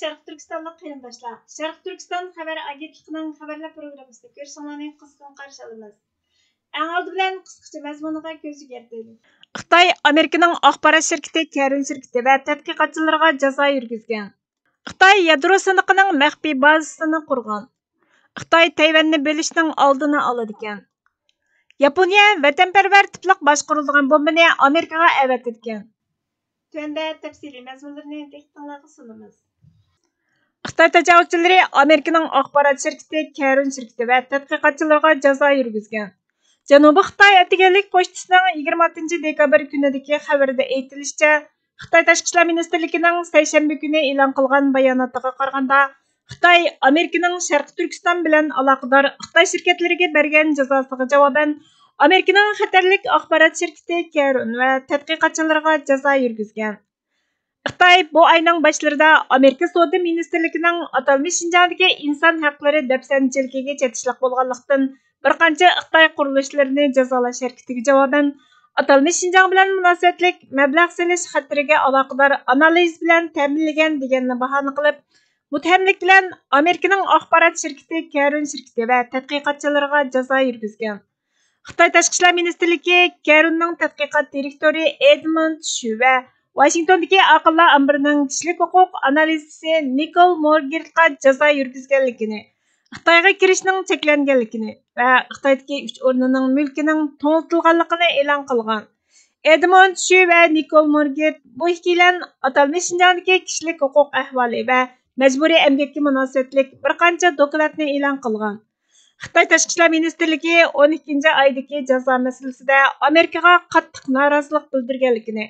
Şərq Türkistanlıq qarindoshlar, Şərq Türkistan xəbər agentligining xəbərlər proqrammasida ko'rishinglarni qisqacha qarshi olamiz. Eng oldi bilan qisqacha mazmuniga ko'z yuritaylik. Xitoy Amerikaning axborot shirkati Karen shirkati va tadqiqotchilariga jazo yurgizgan. Xitoy yadro siniqining maxfiy bazasini qurgan. Xitoy Tayvanni bo'lishning oldini oladi ekan. Yaponiya vatanparvar tipliq boshqarilgan bombani Amerikaga avatgan. Tunda tafsiliy mazmunlarni diqqatingizga sunamiz. Xitoy tajovuzchilari Amerikaning axborot shirkati Karen shirkati va tadqiqotchilariga jazo yurgizgan. Janubiy Xitoy atlantik pochtasining 26 dekabr kunidagi xabarida aytilishicha, Xitoy Tashqi ishlar ministrligining seshanba kuni e'lon qilgan bayonotiga qaraganda, Xitoy Amerikaning Sharq Turkiston bilan aloqador Xitoy shirkatlariga bergan jazosiga javoban Amerikaning xatarlik axborot shirkati Karen va tadqiqotchilariga jazo yurgizgan. Xitoy bu oyning boshlarida Amerika Savdo ministrligining atalmish Xinjiangdagi inson haqlari dafsanchiligiga chetishliq bo'lganlikdan bir qancha Xitoy qurilishlarini jazolash harakatiga javoban atalmish Xinjiang bilan munosabatlik mablag' solish xatiriga aloqador analiz bilan ta'minlagan deganni bahona qilib, muttahamlik bilan Amerikaning axborot shirkati Karen shirkati va tadqiqotchilariga jazo yurgizgan. Xitoy Tashqi ishlar ministrligi Karenning tadqiqot direktori Edmund Shu va Washingtondagi aqllar ambirining kishilik huquq analizchisi Nicole Morgertga jazo yurgizganligini, Xitoyga kirishning cheklanganligini va Xitoydagi 3 o'rnining mulkining to'g'ritilganligini e'lon qilgan. Edmund Shu va Nicole Morgert bu ikkilan atalmish Xinjiangdagi kishilik huquq ahvoli va majburiy emgakka munosabatlik bir qancha dokladni e'lon qilgan. Xitoy Tashqi ishlar ministrligi 12 oydagi jazo masalasida Amerikaga qattiq norozilik bildirganligini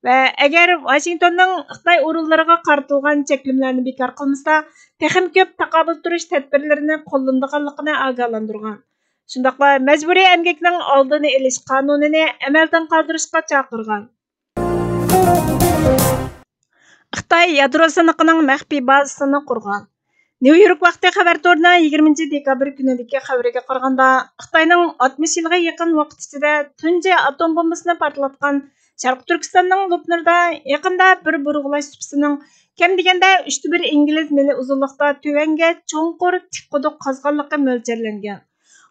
va agar Washingtonning Xitoy o'rinlariga qaratilgan cheklimlarni bekor qilmasa, texim ko'p taqobil turish tadbirlarini qo'llanadiganligini ogohlantirgan. Shundaqla majburiy emgakning oldini olish qonunini amaldan qoldirishga chaqirgan. Xitoy yadro siniqining maxfiy bazasini qurgan. New York vaqti xabar to'rining 20 dekabr kunidagi xabariga qaraganda, Xitoyning 60 yilga yaqin vaqt ichida tunji atom bombasini portlatgan Sharq Turkistonning Lubnarda yaqinda bir burg'ulash supisining kam deganda 3/1 ingliz mili uzunlikda tuvanga cho'nqur tik quduq qazganligi mo'ljallangan.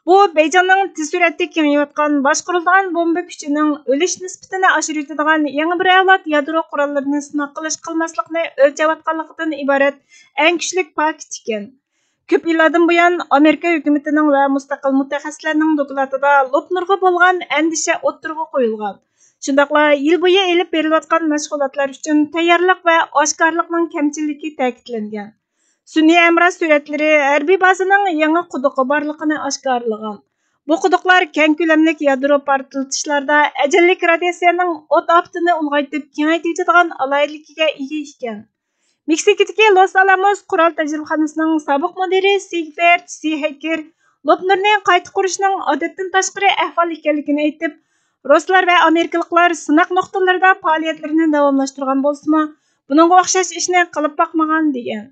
Bu Beijingning tez suratda kengayotgan boshqarilgan bomba kuchining o'lish nisbatini oshiradigan yangi bir avlod yadro qurollarini sinov qilmaslikni o'lchayotganligidan iborat eng kuchli paket ekan. Ko'p yillardan buyon Amerika hukumatining va mustaqil mutaxassislarning dokladida Lubnarga bo'lgan andisha o'ttirg'i qo'yilgan. Shundaqla yil bo'yi elib berilayotgan mashg'ulotlar uchun tayyorlik va oshkorlikning kamchiligi ta'kidlangan. Sun'iy amroz suratlari harbiy bazaning yangi quduqi borligini oshkorlagan. Bu quduqlar keng ko'lamlik yadro portlatishlarda ajallik radiatsiyaning o't oftini ulg'aytib kengaytiradigan alayligiga ega ekan. Meksikadagi Los Alamos qurol tajribaxonasining sobiq mudiri Sigfrid C. Hacker Lubnarni qayta qurishning odatdan tashqari ahvol ekanligini aytib, Ruslar va Amerikaliklar sinoq nuqtalarida faoliyatlarini davomlashtirgan bo'lsa-mu, buningga o'xshash ishni qilib boqmagan degan.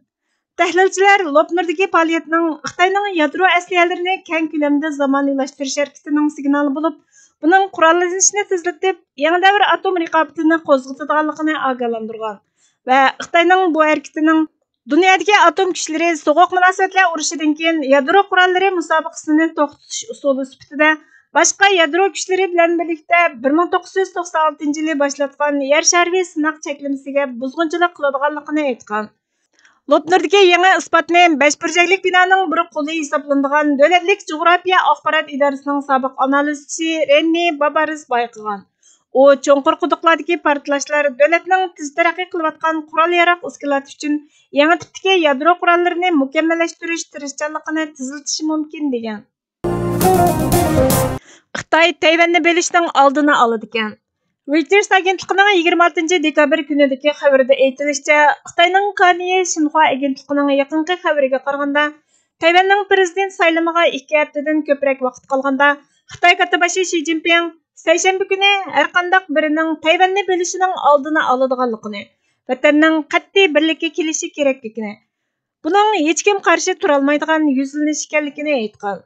Tahlilchilar Lubnardagi faoliyatning Xitoyning yadro aslahalarini keng ko'lamda zamoniylashtirish harakatining signali bo'lib, buning qurollanishini tezlatib, yangi davr atom raqobatini qo'zg'atadiganligini ogohlantirgan va Xitoyning bu harakatining dunyodagi atom kuchlari so'g'uq munosabatlar urushidan keyin yadro qurollari musobaqasini to'xtatish usuli sifatida boshqa yadro kuchlari bilan birlikda 1996 yili boshlatgan yer shariy sinoq cheklamasiga buzg'unchilik qiladiganligini aytgan. Lubnardagi yangi isbotni 5 burchaklik binoning bir qo'li hisoblanadigan Davlatlik Jug'rofiya axborot idorasining sobiq analizchisi Renni Babariz bayqagan. U cho'nqur quduqlardagi portlashlar davlatning tez taraqqiy qilayotgan qurol-yarog' uskunalari uchun yangi tipdagi yadro qurollarini mukammallashtirish tirishchanligini tezlatishi mumkin degan. Xitoy Tayvanni bo'lishning oldini oladi ekan. Reuters agentligining 26 dekabr kunidagi xabarida aytilishicha, Xitoyning Kanye Xinhua agentligining yaqinqi xabariga qaraganda, Tayvanning prezident saylamiga 2 haftadan ko'proq vaqt qolganda, Xitoy katibashi Xi Jinping seshanba kuni har qanday birining Tayvanni bo'lishining oldini oladiganligini, vatanning qat'iy birlikka kelishi kerakligini, buning hech kim qarshi tura olmaydigan yuzlanish ekanligini aytgan.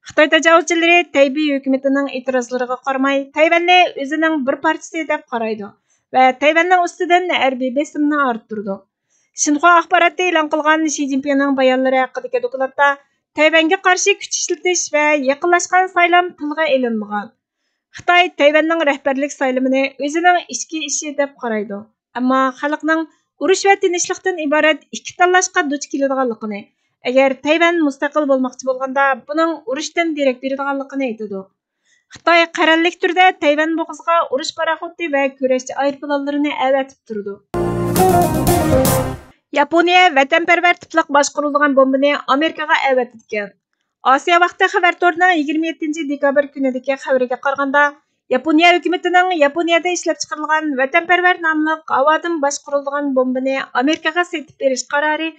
Xitoy tajovuzchilari Taybiy hukumatining e'tirozlariga qaramay, Tayvanni o'zining bir parchasi deb qaraydi va Tayvanning ustidan harbiy besimni orttirdi. Xinhua axborotda e'lon qilgan Shi Jinpingning bayonlari haqidagi dokladda Tayvanga qarshi kuch ishlatish va yaqinlashgan saylam tilga elinmagan. Xitoy Tayvanning rahbarlik saylamini o'zining ichki ishi deb qaraydi. Ammo xalqning urush va tinchlikdan iborat ikki tanlashga duch keladiganligini, agar Tayvan mustaqil bo'lmoqchi bo'lganda, buning urushdan derak beradiganligini aytadi. Xitoy qarallik turda Tayvan bo'g'ziga urush paraxoti va kurashchi aeroplanlarini avatib turdi. Yaponiya vatanparvar tipliq boshqarilgan bombani Amerikaga avatgan. Osiyo vaqti xabar torining 27 dekabr kunidagi xabariga qaraganda, Yaponiya hukumatining Yaponiyada ishlab chiqarilgan vatanparvar nomli havodan boshqarilgan bombani Amerikaga sotib berish qarori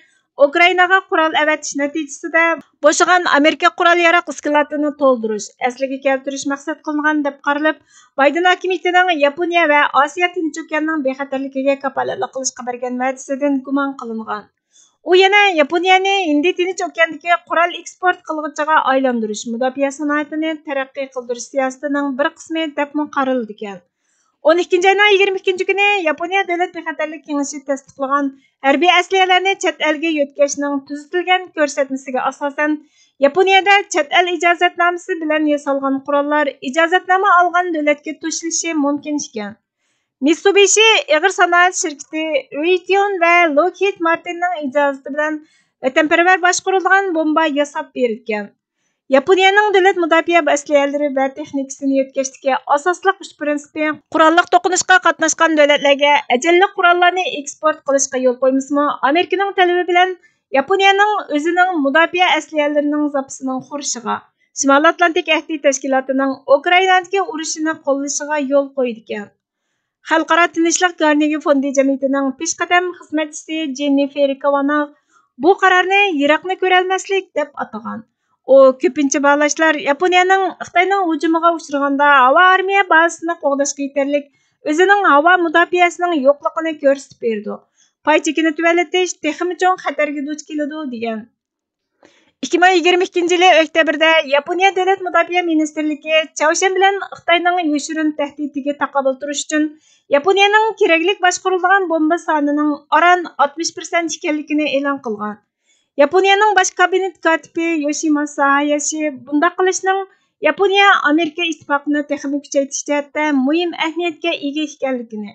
Ukrainaga qurol avatish natijasida bo'shagan Amerika qurol yarog skladini to'ldirish, asliga keltirish maqsad qilingan deb qaralib, Bayden hokimiyatining Yaponiya va Osiyo Tinch okeanining bexatarligiga kafolatlik qilishga bergan va'dasidan gumon qilingan. U yana Yaponiyani Hind Tinch okeanidagi qurol eksport qilg'ichiga aylantirish, mudofaa sanoatini taraqqiy qildirish siyosatining bir qismi deb qaraldi ekan. 12 ayning 22 kuni Yaponiya Davlat bexatarlik kengashi tasdiqlagan harbiy asliyalarni chet elga yetkazishning tuzitilgan ko'rsatmasiga asosan Yaponiyada chet el ijozatnomasi bilan yasalgan qurollar ijozatnoma olgan davlatga to'shilishi mumkin ekan. Mitsubishi ig'ir sanoat shirkati Raytheon va Lockheed Martinning ijozati bilan vatanparvar boshqarilgan bomba yasab berilgan. Yaponiyaning davlat mudofaa asliyalari va texnikasini yetkazishga asosliq uch prinsipi qurolliq to'qinishga qatnashgan davlatlarga ajalli qurollarni eksport qilishga yo'l qo'ymasmi, Amerikaning talabi bilan Yaponiyaning o'zining mudofaa asliyalarining zapasining xurishiga, Shimoliy Atlantik ahdi tashkilotining Ukrainadagi urushini qo'llashiga yo'l qo'ydi ekan. Xalqaro tinchlik Carnegie fondi jamiyatining peshqadam xizmatchisi Jennifer Kavanagh bu qarorni yiroqni ko'rolmaslik deb atagan. O ko'pincha bağlashlar Yaponiyaning Xitoyning hujumiga uchraganda havo armiya bazasini qo'g'dashga yetarlik o'zining havo mudofaasining yo'qligini ko'rsatib berdi. Pay chekini tuvalatish texmi cho'ng xatarga duch keladi degan. 2022 yili oktyabrda Yaponiya davlat mudofaa ministrligi Chaoshan bilan Xitoyning yoshirin tahdidiga taqobil turish uchun Yaponiyaning keraklik boshqarilgan bomba sonining oran 60% ekanligini e'lon qilgan. Yaponiyaning bosh kabinet katibi Yoshimasa Hayashi bunda qilishning Yaponiya Amerika ittifoqini texnik kuchaytirish jihatda muhim ahamiyatga ega ekanligini,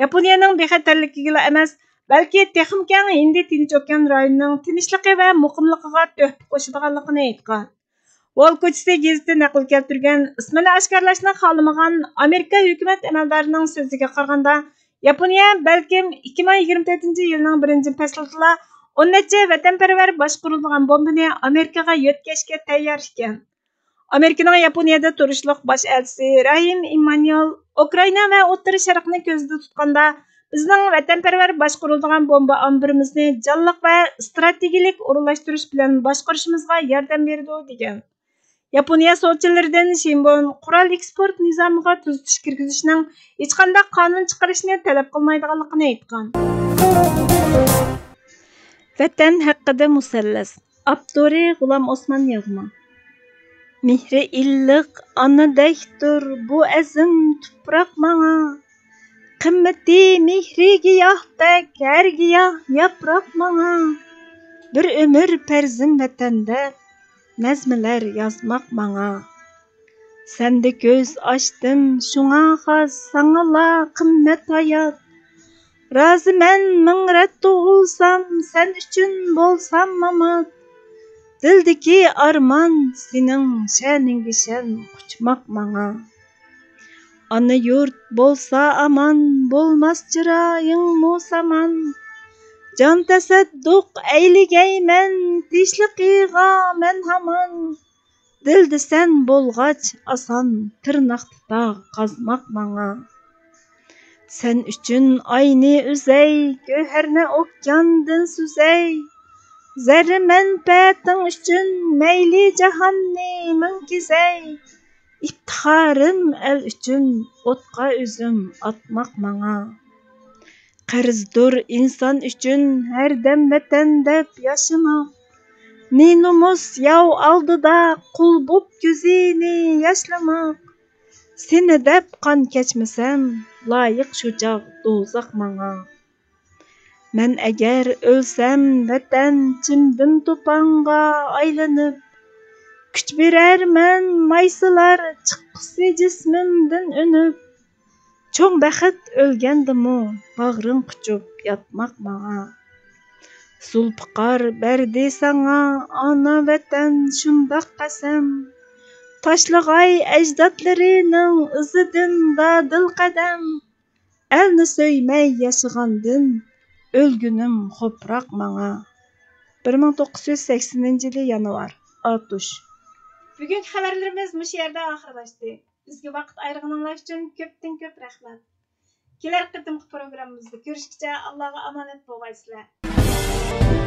Yaponiyaning bexatarligiga emas, balki texnik keng Hind Tinch okean rayonining tinchligi va muqimligiga tuhfa qo'shadiganligini aytgan. Wall ko'chasi gazeti naql keltirgan ismini oshkorlashni xohlamagan Amerika hukumat amaldorining so'ziga qaraganda, Yaponiya balkim 2024-yilning 1-faslida 10 necha vatanparvar boshqarilgan bombani Amerikaga yetkazishga tayyor ekan. Amerikaning Yaponiyada turishliq bosh elchisi Rahim Emmanuel Ukraina va O'rta Sharqni ko'zda tutganda bizning vatanparvar boshqarilgan bomba omburimizni jonliq va strategik o'rinlashtirish bilan boshqarishimizga yordam berdi degan. Yaponiya sovchilaridan Shinbun qurol eksport nizomiga tuzitish kirgizishning hech qanday qonun chiqarishni talab qilmaydiganligini aytgan. Vatan haqida musallas. Abduri G'ulom Osmon Yag'ma. Mehri illiq onadekdir bu azim tuproq manga. Qimmati mehri giyohdek har giyoh yaproq manga. Bir ömür farzim vatanda nazmlar yazmoq manga. Sende ko'z ochdim shunga xos sangala qimmat hayot. Raziman ming rat tug'ilsam sen uchun bo'lsam mamot. Dildagi armon sening sha'ningga shan quchmoq manga. Ana yurt bo'lsa aman bo'lmas chiroying musaman. Jon tasadduq ayligayman tinchligiga men hamon. Dilda sen bo'lg'ach oson tirnoqda qazmoq manga. Sen uchun ayni uzay, go'harni okeandan suzay. Zarri manfaating uchun mayli jahonni munkizay. İftixorim el uchun o'tqa o'zim atmoq manga. Qarzdur inson uchun har dam vatan deb yashamoq. Ne nomus yov oldida qul bo'p ko'zini yashlamoq. Seni deb qon kechmasam, loyiq shu chog' do'zax manga. Мен әгәр өлсәм, вәтән чимдин тупанға айланып, күч берәрмен майсылар чыккысы жисмимдин үнүп. Чоң бәхет өлгәндіму, бағрың құчуп ятмақ маңа. Зулпықар бәрді саңа, ана вәтән шундақ қәсәм. Ташлығай әждатларының ызыдын дадыл қәдәм. Әлні сөймәй яшығандын, өлгүнім хопрақ маңа. 1980 yılı yanvar. Atuş. Bugün xəbərlərimiz müş yerdə axırlaşdı. Bizga vaqt ayırğanыңlar üçün köpdən-köp rəhmət. Kelər qıtımqı proqramımızda görüşkəcə Allah'a amanet bolğaysızlar.